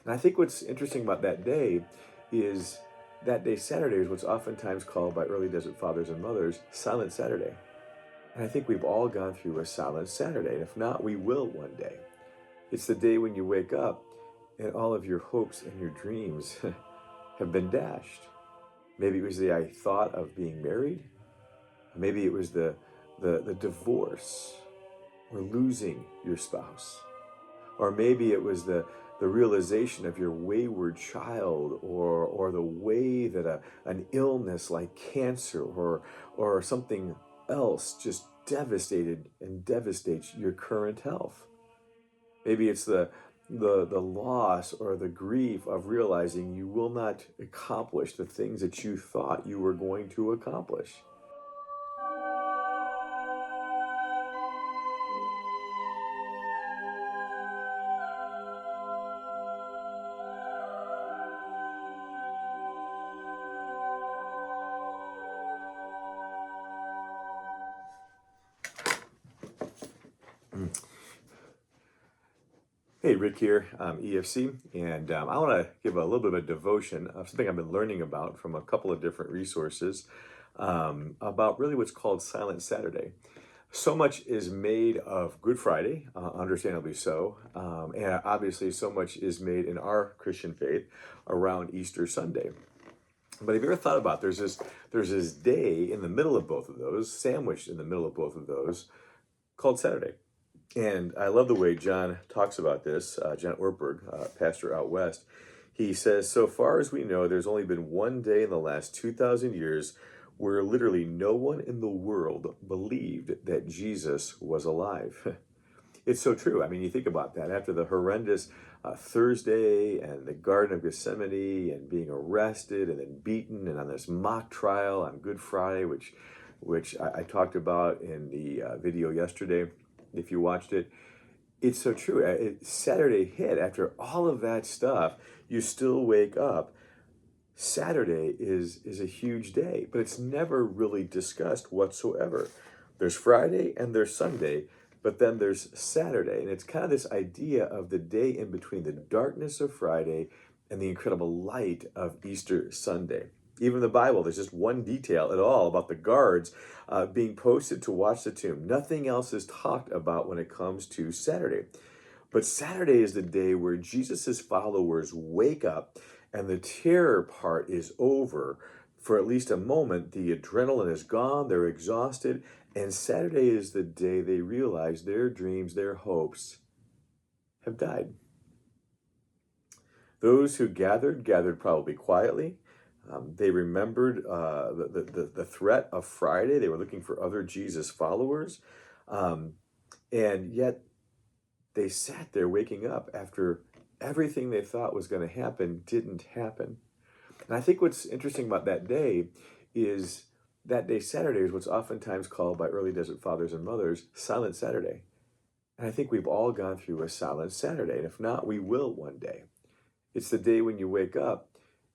And I think what's interesting about is that day, Saturday, is what's oftentimes called by early desert fathers and mothers Silent Saturday. And I think we've all gone through a silent Saturday. And if not, we will one day. It's the day when you wake up and all of your hopes and your dreams have been dashed. Maybe it was the thought of being married. Maybe it was the divorce or losing your spouse. Or maybe it was the realization of your wayward child, or the way that an illness like cancer or something else just devastated and devastates your current health. Maybe it's the loss or the grief of realizing you will not accomplish the things that you thought you were going to accomplish. Hey, Rick here, EFC, and I want to give a little bit of a devotion of something I've been learning about from a couple of different resources about really what's called Silent Saturday. So much is made of Good Friday, understandably so, and obviously so much is made in our Christian faith around Easter Sunday. But have you ever thought about there's this day in the middle of both of those, sandwiched in the middle of both of those, called Saturday. And I love the way John talks about this, John Ortberg, pastor out west. He says, so far as we know, there's only been one day in the last 2,000 years where literally no one in the world believed that Jesus was alive. It's so true. I mean, you think about that. After the horrendous Thursday and the Garden of Gethsemane and being arrested and then beaten and on this mock trial on Good Friday, which I talked about in the video yesterday, if you watched it, it's so true. Saturday hit. After all of that stuff, you still wake up. Saturday is a huge day, but it's never really discussed whatsoever. There's Friday and there's Sunday, but then there's Saturday. And it's kind of this idea of the day in between the darkness of Friday and the incredible light of Easter Sunday. Even in the Bible, there's just one detail at all about the guards being posted to watch the tomb. Nothing else is talked about when it comes to Saturday. But Saturday is the day where Jesus' followers wake up and the terror part is over. For at least a moment, the adrenaline is gone, they're exhausted, and Saturday is the day they realize their dreams, their hopes have died. Those who gathered probably quietly. They remembered the threat of Friday. They were looking for other Jesus followers. And yet they sat there waking up after everything they thought was going to happen didn't happen. And I think what's interesting about that day, Saturday, is what's oftentimes called by early desert fathers and mothers Silent Saturday. And I think we've all gone through a silent Saturday. And if not, we will one day. It's the day when you wake up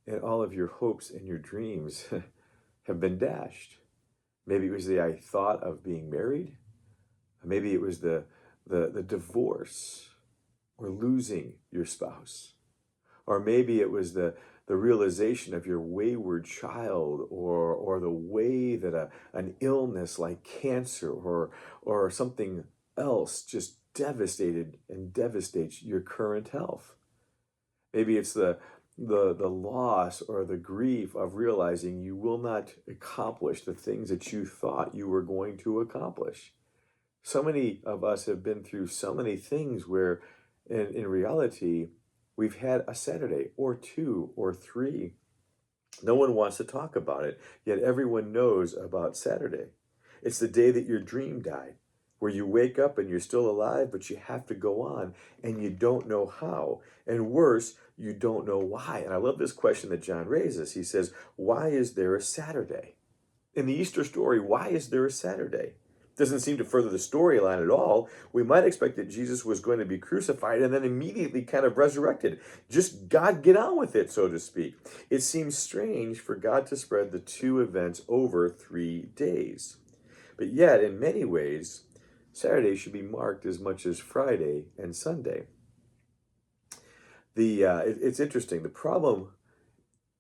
and all of your hopes and your dreams have been dashed. Maybe it was the thought of being married. Maybe it was the divorce or losing your spouse. Or maybe it was the realization of your wayward child, or the way that an illness like cancer or something else just devastated and devastates your current health. Maybe it's the loss or the grief of realizing you will not accomplish the things that you thought you were going to accomplish. So many of us have been through so many things where in reality, we've had a Saturday or two or three. No one wants to talk about it, yet everyone knows about Saturday. It's the day that your dream died, where you wake up and you're still alive, but you have to go on and you don't know how. And worse, you don't know why. And I love this question that John raises. He says, why is there a Saturday? In the Easter story, why is there a Saturday? Doesn't seem to further the storyline at all. We might expect that Jesus was going to be crucified and then immediately kind of resurrected. Just God get on with it, so to speak. It seems strange for God to spread the two events over 3 days. But yet, in many ways, Saturday should be marked as much as Friday and Sunday. It's interesting. The problem,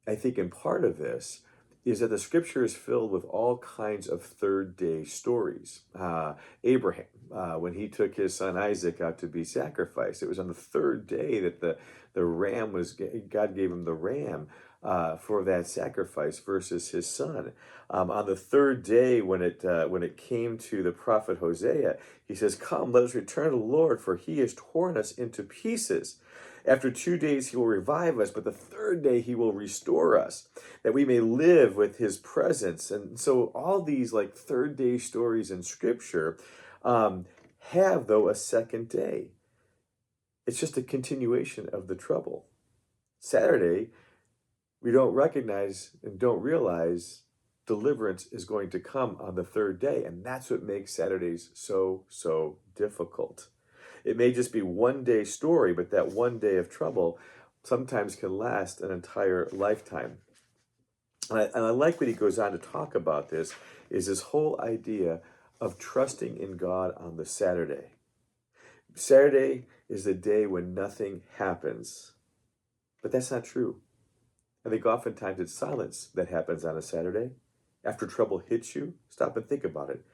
I think, in part of this is that the scripture is filled with all kinds of third day stories. Abraham, when he took his son Isaac out to be sacrificed, it was on the third day that the ram was, God gave him the ram for that sacrifice versus his son. On the third day, when it came to the prophet Hosea, he says, "Come, let us return to the Lord, for he has torn us into pieces. After 2 days he will revive us, but the third day he will restore us, that we may live with his presence." And so all these like third day stories in scripture have, though, a second day. It's just a continuation of the trouble. Saturday, we don't recognize and don't realize deliverance is going to come on the third day. And that's what makes Saturdays so difficult. It may just be one day story, but that one day of trouble sometimes can last an entire lifetime. And I like what he goes on to talk about this, is this whole idea of trusting in God on the Saturday. Saturday is the day when nothing happens, but that's not true. I think oftentimes it's silence that happens on a Saturday. After trouble hits you, stop and think about it.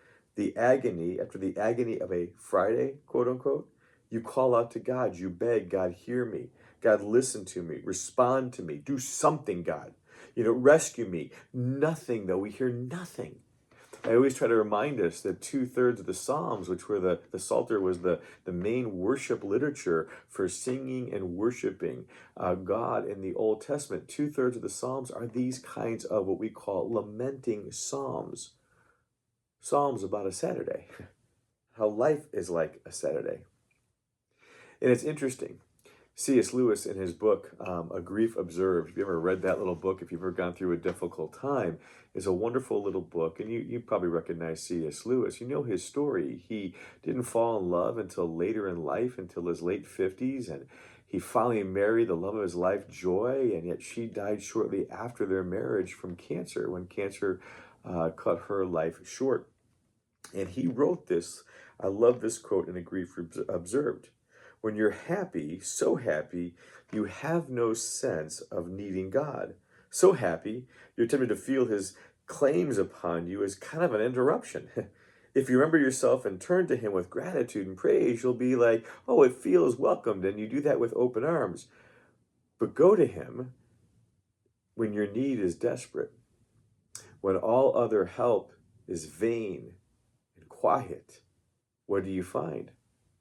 After the agony of a Friday, quote unquote, you call out to God, you beg, "God, hear me. God, listen to me, respond to me, do something, God. Rescue me." Nothing, though. We hear nothing. I always try to remind us that 2/3 of the Psalms, which were the Psalter was the main worship literature for singing and worshiping God in the Old Testament, 2/3 of the Psalms are these kinds of what we call lamenting Psalms. Psalms about a Saturday, how life is like a Saturday. And it's interesting. C.S. Lewis, in his book, A Grief Observed, if you ever read that little book, if you've ever gone through a difficult time, is a wonderful little book. And you probably recognize C.S. Lewis. You know his story. He didn't fall in love until later in life, until his late 50s. And he finally married the love of his life, Joy, and yet she died shortly after their marriage from cancer, when cancer cut her life short. And he wrote this, I love this quote in A Grief Observed. "When you're happy, so happy, you have no sense of needing God. So happy, you're tempted to feel his claims upon you as kind of an interruption. If you remember yourself and turn to him with gratitude and praise, you'll be like, oh, it feels welcomed, and you do that with open arms. But go to him when your need is desperate, when all other help is vain and quiet. What do you find?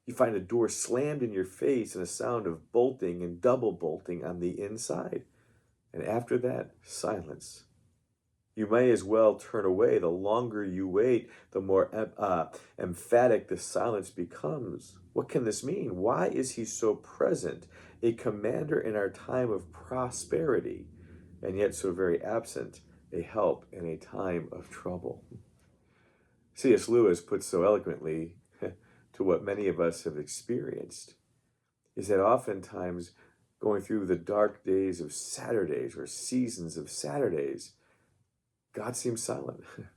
You find a door slammed in your face and a sound of bolting and double bolting on the inside. And after that, silence. You may as well turn away. The longer you wait, the more emphatic the silence becomes. What can this mean? Why is he so present, a commander in our time of prosperity, and yet so very absent, a help in a time of trouble?" C.S. Lewis puts so eloquently to what many of us have experienced, is that oftentimes going through the dark days of Saturdays or seasons of Saturdays, God seems silent. And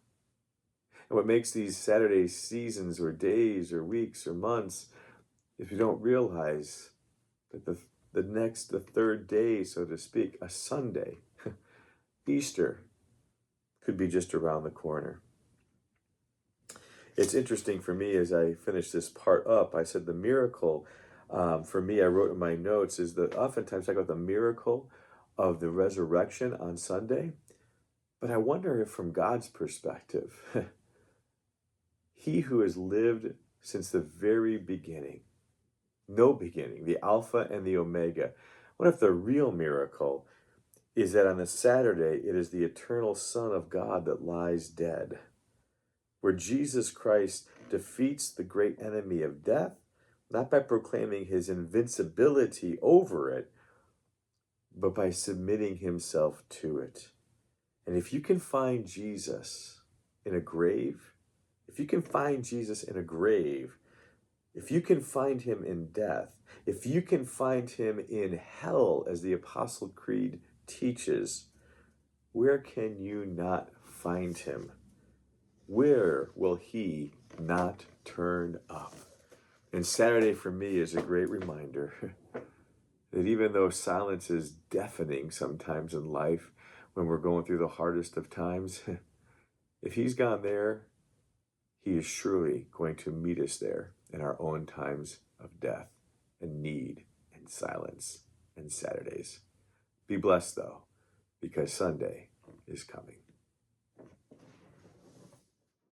what makes these Saturday seasons or days or weeks or months is we don't realize that the third day, so to speak, a Sunday, Easter, could be just around the corner. It's interesting for me, as I finish this part up, I said the miracle, for me, I wrote in my notes, is that oftentimes I talk about the miracle of the resurrection on Sunday, but I wonder if from God's perspective, he who has lived since the very beginning, no beginning, the Alpha and the Omega, what if the real miracle is that on the Saturday, it is the eternal Son of God that lies dead, where Jesus Christ defeats the great enemy of death, not by proclaiming his invincibility over it, but by submitting himself to it. And if you can find Jesus in a grave, if you can find Jesus in a grave, if you can find him in death, if you can find him in hell, as the Apostle Creed teaches, where can you not find him? Where will he not turn up? And Saturday for me is a great reminder that even though silence is deafening sometimes in life when we're going through the hardest of times, if he's gone there, he is surely going to meet us there in our own times of death and need and silence and Saturdays. Be blessed, though, because Sunday is coming.